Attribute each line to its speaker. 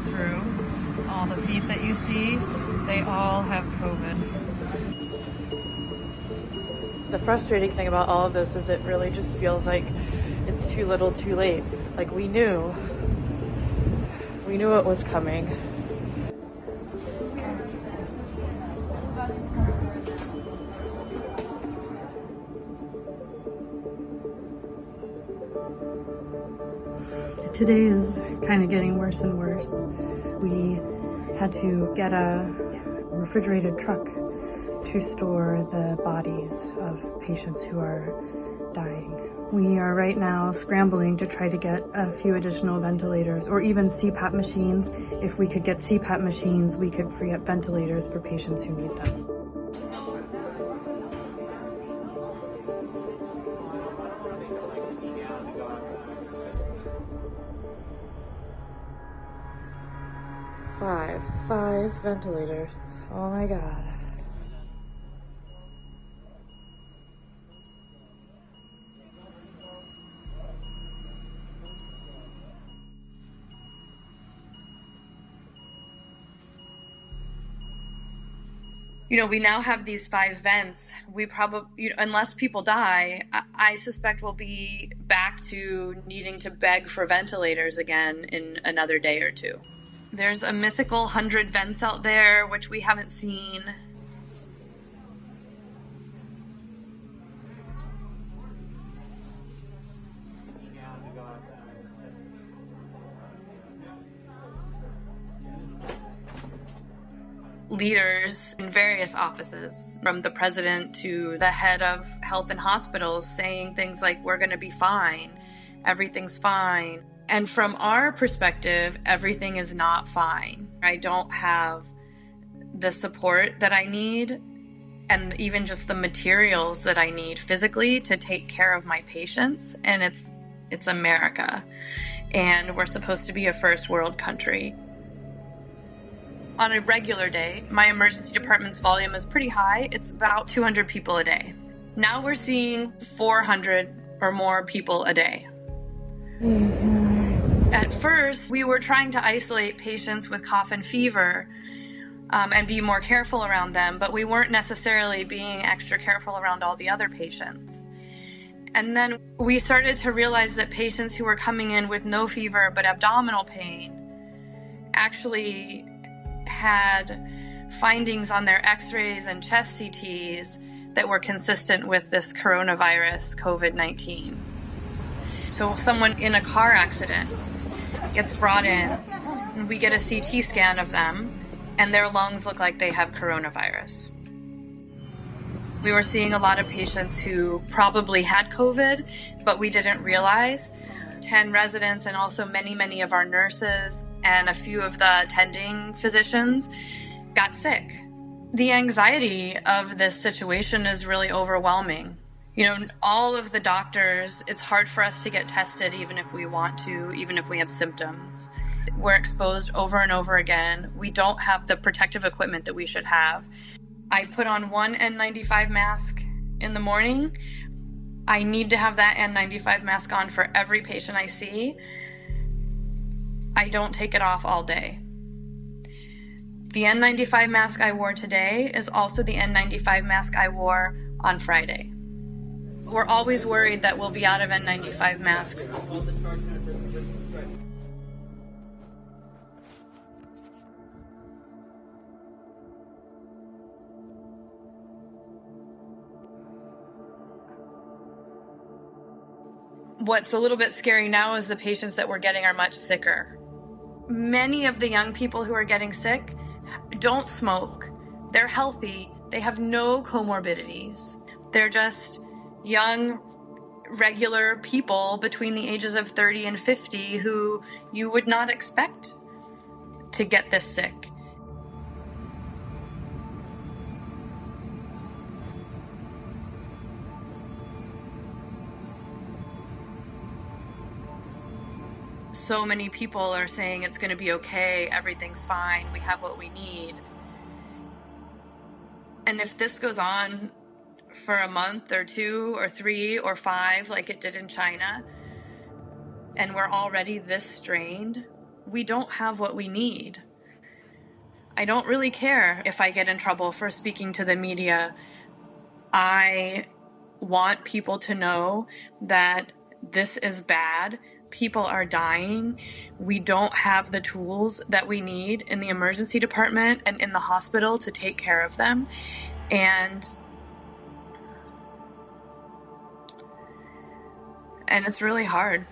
Speaker 1: through. All the feet that you see, they all have COVID. The frustrating thing about all of this is it really just feels like it's too little too late. Like we knew it was coming. Today is kind of getting worse and worse. We had to get a refrigerated truck to store the bodies of patients who are dying. We are right now scrambling to try to get a few additional ventilators or even CPAP machines. If we could get CPAP machines, we could free up ventilators for patients who need them. Five ventilators. Oh my God. You know, we now have these 5 vents. We probably, unless people die, I suspect we'll be back to needing to beg for ventilators again in another day or 2. There's a mythical 100 vents out there, which we haven't seen. Leaders in various offices, from the president to the head of health and hospitals, saying things like, we're going to be fine, everything's fine. And from our perspective, everything is not fine. I don't have the support that I need and even just the materials that I need physically to take care of my patients. And it's America. And we're supposed to be a first world country. On a regular day, my emergency department's volume is pretty high. It's about 200 people a day. Now we're seeing 400 or more people a day. At first, we were trying to isolate patients with cough and fever and be more careful around them, but we weren't necessarily being extra careful around all the other patients. And then we started to realize that patients who were coming in with no fever but abdominal pain actually had findings on their x-rays and chest CTs that were consistent with this coronavirus, COVID-19. So someone in a car accident gets brought in, and we get a CT scan of them, and their lungs look like they have coronavirus. We were seeing a lot of patients who probably had COVID, but we didn't realize. 10 residents and also many of our nurses and a few of the attending physicians got sick. The anxiety of this situation is really overwhelming. You know, all of the doctors, it's hard for us to get tested even if we want to, even if we have symptoms. We're exposed over and over again. We don't have the protective equipment that we should have. I put on one N95 mask in the morning. I need to have that N95 mask on for every patient I see. I don't take it off all day. The N95 mask I wore today is also the N95 mask I wore on Friday. We're always worried that we'll be out of N95 masks. What's a little bit scary now is the patients that we're getting are much sicker. Many of the young people who are getting sick don't smoke. They're healthy. They have no comorbidities. They're just young, regular people between the ages of 30 and 50 who you would not expect to get this sick. So many people are saying it's going to be okay, everything's fine, we have what we need. And if this goes on for a month or 2 or 3 or 5 like it did in China, and we're already this strained, we don't have what we need. I don't really care if I get in trouble for speaking to the media. I want people to know that this is bad. People are dying. We don't have the tools that we need in the emergency department and in the hospital to take care of them. And it's really hard.